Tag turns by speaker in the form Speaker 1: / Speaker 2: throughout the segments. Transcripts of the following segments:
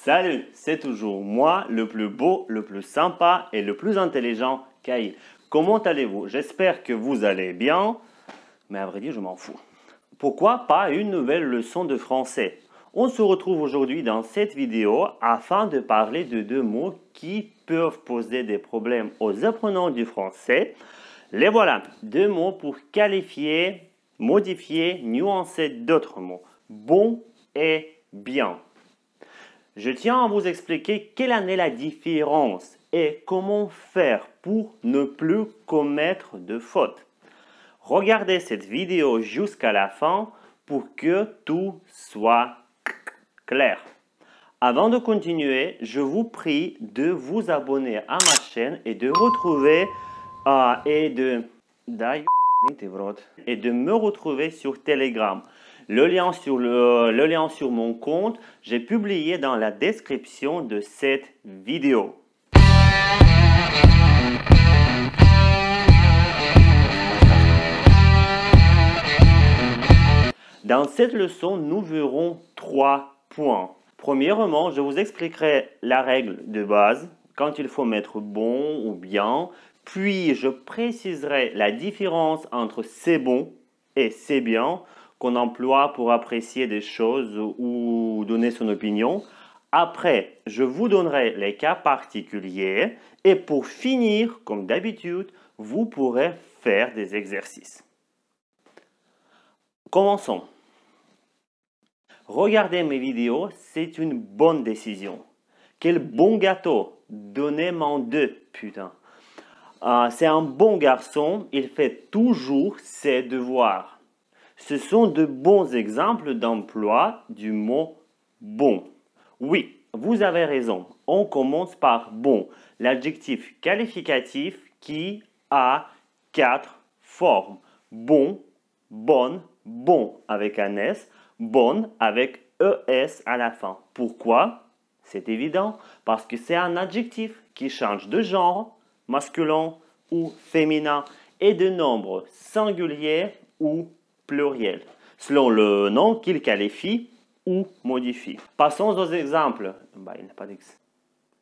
Speaker 1: Salut, c'est toujours moi, le plus beau, le plus sympa et le plus intelligent, Kyle. Comment allez-vous? J'espère que vous allez bien, mais à vrai dire, je m'en fous. Pourquoi pas une nouvelle leçon de français? On se retrouve aujourd'hui dans cette vidéo afin de parler de deux mots qui peuvent poser des problèmes aux apprenants du français. Les voilà, deux mots pour qualifier, modifier, nuancer d'autres mots. Bon et bien. Je tiens à vous expliquer quelle en est la différence et comment faire pour ne plus commettre de fautes. Regardez cette vidéo jusqu'à la fin pour que tout soit clair. Avant de continuer, je vous prie de vous abonner à ma chaîne et de retrouver et de me retrouver sur Telegram. Le lien sur mon compte, j'ai publié dans la description de cette vidéo. Dans cette leçon, nous verrons 3 points. Premièrement, je vous expliquerai la règle de base, quand il faut mettre bon ou bien. Puis, je préciserai la différence entre c'est bon et c'est bien qu'on emploie pour apprécier des choses ou donner son opinion. Après, je vous donnerai les cas particuliers. Et pour finir, comme d'habitude, vous pourrez faire des exercices. Commençons. Regardez mes vidéos, c'est une bonne décision. Quel bon gâteau! Donnez-moi deux, putain. C'est un bon garçon, il fait toujours ses devoirs. Ce sont de bons exemples d'emploi du mot bon. Oui, vous avez raison. On commence par bon, l'adjectif qualificatif qui a 4 formes. Bon, bonne, bon avec un S, bonne avec ES à la fin. Pourquoi? C'est évident, parce que c'est un adjectif qui change de genre, masculin ou féminin, et de nombre singulier ou pluriel, selon le nom qu'il qualifie ou modifie. Passons aux exemples. Il n'y a pas d'ex.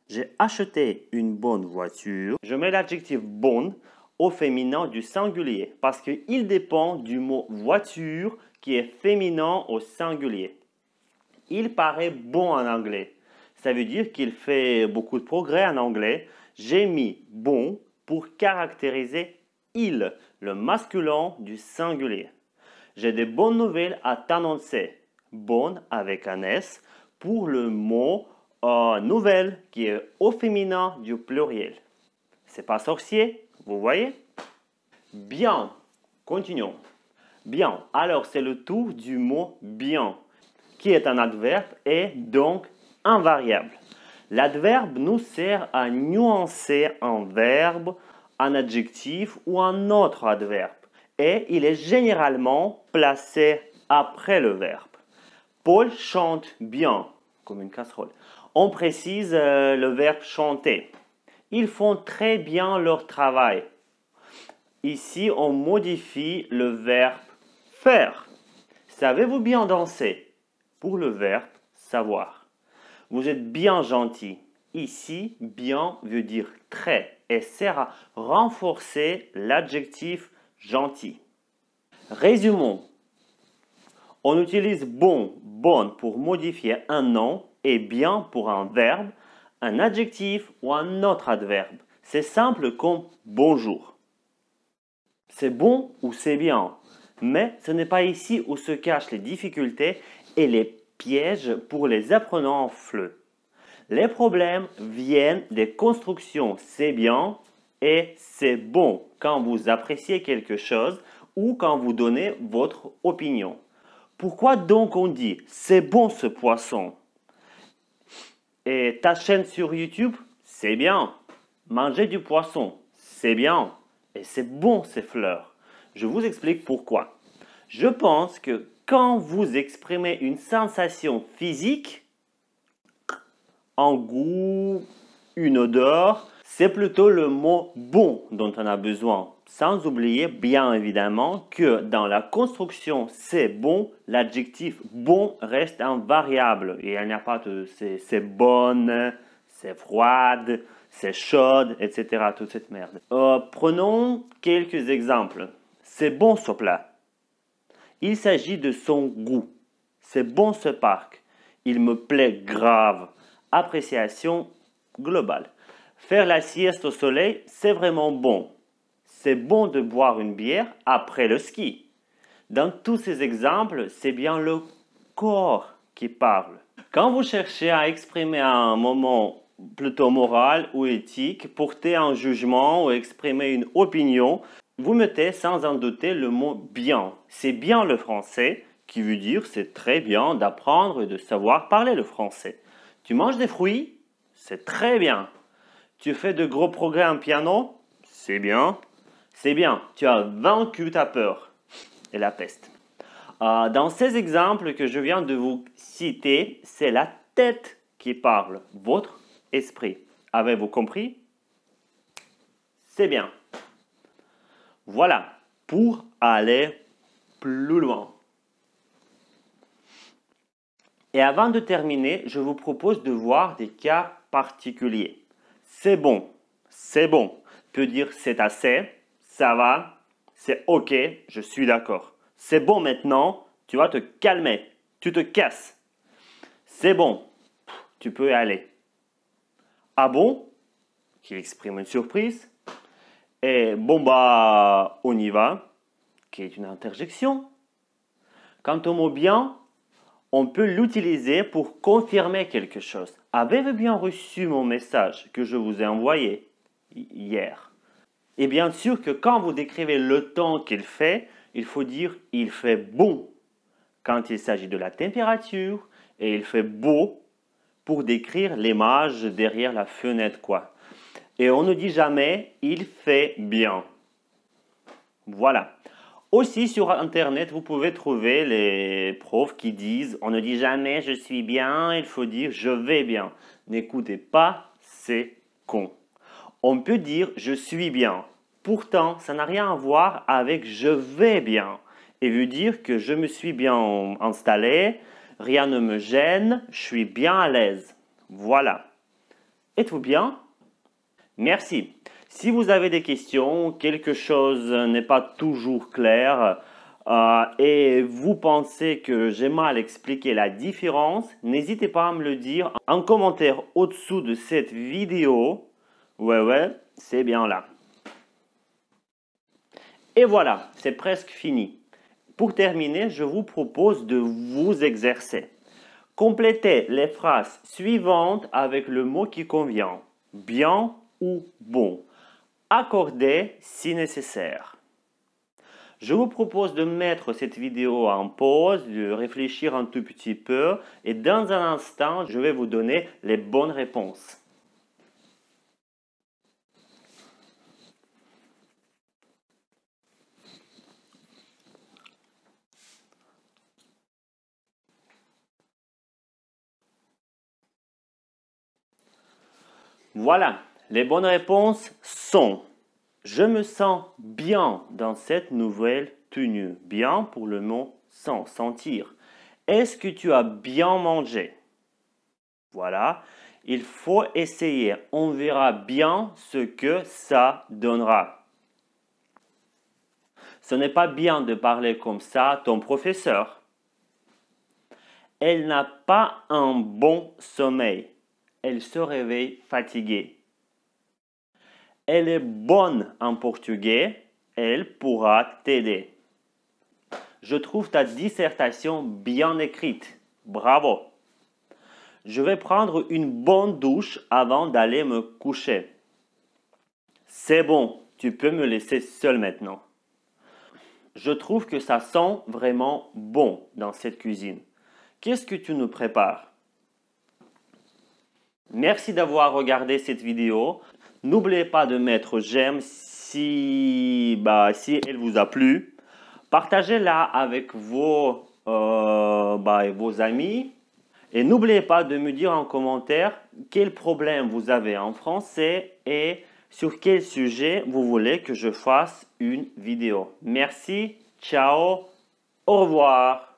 Speaker 1: J'ai acheté une bonne voiture. Je mets l'adjectif bonne au féminin du singulier parce qu'il dépend du mot voiture qui est féminin au singulier. Il paraît bon en anglais. Ça veut dire qu'il fait beaucoup de progrès en anglais. J'ai mis bon pour caractériser il, le masculin du singulier. J'ai de bonnes nouvelles à t'annoncer. Bonne avec un S pour le mot nouvelle qui est au féminin du pluriel. C'est pas sorcier, vous voyez? Bien, continuons. Bien, alors c'est le tour du mot bien, qui est un adverbe et donc invariable. L'adverbe nous sert à nuancer un verbe, un adjectif ou un autre adverbe. Et il est généralement placé après le verbe. Paul chante bien, comme une casserole. On précise le verbe chanter. Ils font très bien leur travail. Ici, on modifie le verbe faire. Savez-vous bien danser? Pour le verbe savoir. Vous êtes bien gentil. Ici, bien veut dire très et sert à renforcer l'adjectif gentil. Résumons. On utilise bon, bonne pour modifier un nom et bien pour un verbe, un adjectif ou un autre adverbe. C'est simple comme bonjour. C'est bon ou c'est bien, mais ce n'est pas ici où se cachent les difficultés et les pièges pour les apprenants FLE. Les problèmes viennent des constructions c'est bien et c'est bon quand vous appréciez quelque chose ou quand vous donnez votre opinion. Pourquoi donc on dit c'est bon ce poisson? Et ta chaîne sur YouTube, c'est bien. Manger du poisson, c'est bien. Et c'est bon ces fleurs. Je vous explique pourquoi. Je pense que quand vous exprimez une sensation physique, un goût, une odeur, c'est plutôt le mot bon dont on a besoin. sans oublier bien évidemment que dans la construction c'est bon, l'adjectif bon reste invariable. Et il n'y a pas de c'est bonne, c'est froide, c'est chaude, etc. Toute cette merde. Prenons quelques exemples. C'est bon ce plat. Il s'agit de son goût. C'est bon ce parc. Il me plaît grave. Appréciation globale. Faire la sieste au soleil, c'est vraiment bon. C'est bon de boire une bière après le ski. Dans tous ces exemples, c'est bien le corps qui parle. Quand vous cherchez à exprimer un moment plutôt moral ou éthique, porter un jugement ou exprimer une opinion, vous mettez sans en douter le mot bien. C'est bien le français qui veut dire c'est très bien d'apprendre et de savoir parler le français. Tu manges des fruits? C'est très bien. Tu fais de gros progrès en piano? C'est bien. C'est bien. Tu as vaincu ta peur et la peste. Dans ces exemples que je viens de vous citer, c'est la tête qui parle, votre esprit. Avez-vous compris? C'est bien. Voilà, pour aller plus loin. Et avant de terminer, je vous propose de voir des cas particuliers. C'est bon, peut dire c'est assez, ça va, c'est ok, je suis d'accord. C'est bon maintenant, tu vas te calmer, tu te casses. C'est bon, tu peux y aller. Ah bon, qui exprime une surprise. Et bon bah, on y va, qui est une interjection. Quant au mot bien, on peut l'utiliser pour confirmer quelque chose. Avez-vous bien reçu mon message que je vous ai envoyé hier? Et bien sûr que quand vous décrivez le temps qu'il fait, il faut dire il fait bon quand il s'agit de la température et il fait beau pour décrire l'image derrière la fenêtre quoi. Et on ne dit jamais il fait bien. Voilà. Aussi sur internet, vous pouvez trouver les profs qui disent on ne dit jamais je suis bien, il faut dire je vais bien. N'écoutez pas, c'est con. On peut dire je suis bien. Pourtant, ça n'a rien à voir avec je vais bien. Et veut dire que je me suis bien installé, rien ne me gêne, je suis bien à l'aise. Voilà. Êtes-vous bien? Merci. Si vous avez des questions, quelque chose n'est pas toujours clair et vous pensez que j'ai mal expliqué la différence, n'hésitez pas à me le dire en commentaire au-dessous de cette vidéo. Ouais, c'est bien là. Et voilà, c'est presque fini. Pour terminer, je vous propose de vous exercer. Complétez les phrases suivantes avec le mot qui convient. Bien ou bon. Accordez si nécessaire. Je vous propose de mettre cette vidéo en pause, de réfléchir un tout petit peu et dans un instant, je vais vous donner les bonnes réponses. Voilà, les bonnes réponses sont: je me sens bien dans cette nouvelle tenue. Bien pour le mot sans, sentir. Est-ce que tu as bien mangé? Voilà, il faut essayer. On verra bien ce que ça donnera. Ce n'est pas bien de parler comme ça à ton professeur. Elle n'a pas un bon sommeil. Elle se réveille fatiguée. Elle est bonne en portugais. Elle pourra t'aider. Je trouve ta dissertation bien écrite. Bravo. Je vais prendre une bonne douche avant d'aller me coucher. C'est bon, tu peux me laisser seul maintenant. Je trouve que ça sent vraiment bon dans cette cuisine. Qu'est-ce que tu nous prépares? Merci d'avoir regardé cette vidéo. N'oubliez pas de mettre j'aime si elle vous a plu. Partagez-la avec vos amis. Et n'oubliez pas de me dire en commentaire quel problème vous avez en français et sur quel sujet vous voulez que je fasse une vidéo. Merci, ciao, au revoir.